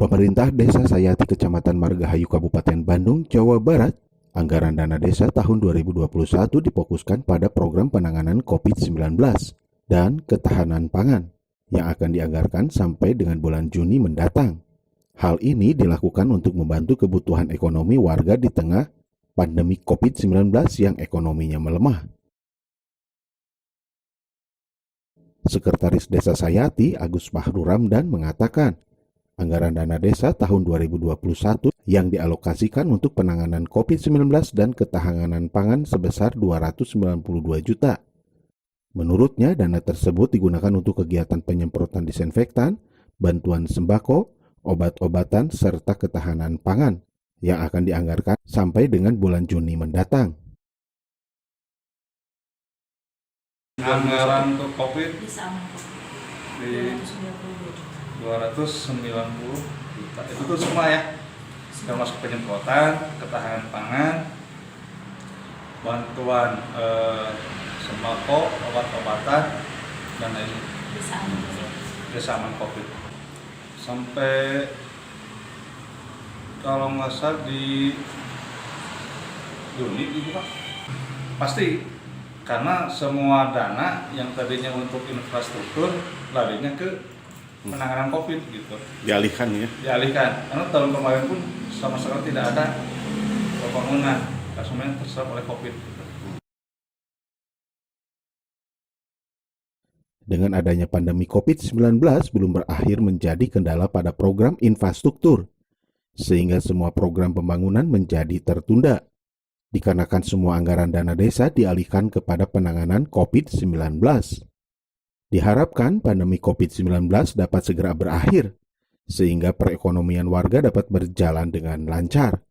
Pemerintah Desa Sayati Kecamatan Margahayu Kabupaten Bandung, Jawa Barat, anggaran dana desa tahun 2021 difokuskan pada program penanganan COVID-19 dan ketahanan pangan yang akan dianggarkan sampai dengan bulan Juni mendatang. Hal ini dilakukan untuk membantu kebutuhan ekonomi warga di tengah pandemi COVID-19 yang ekonominya melemah. Sekretaris Desa Sayati, Agus Fahru Ramdan, mengatakan, anggaran dana desa tahun 2021 yang dialokasikan untuk penanganan COVID-19 dan ketahanan pangan sebesar 292 juta. Menurutnya, dana tersebut digunakan untuk kegiatan penyemprotan disinfektan, bantuan sembako, obat-obatan, serta ketahanan pangan yang akan dianggarkan sampai dengan bulan Juni mendatang. Anggaran untuk COVID di 290 juta. Itu tuh semua ya. Termasuk penyemprotan, ketahanan pangan, bantuan sembako, obat-obatan, dan lain desa aman COVID. Sampai kalau nggak salah di Juni gitu Pak. Pasti karena semua dana yang tadinya untuk infrastruktur larinya ke penanganan COVID gitu. Dialihkan ya? Dialihkan, karena tahun kemarin pun sama sekali tidak ada pembangunan, semuanya terserap oleh COVID. Gitu. Dengan adanya pandemi COVID-19 belum berakhir menjadi kendala pada program infrastruktur, sehingga semua program pembangunan menjadi tertunda, dikarenakan semua anggaran dana desa dialihkan kepada penanganan COVID-19. Diharapkan pandemi COVID-19 dapat segera berakhir, sehingga perekonomian warga dapat berjalan dengan lancar.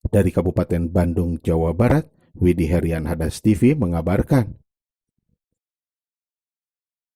Dari Kabupaten Bandung, Jawa Barat, Widi Herian Hadas TV mengabarkan.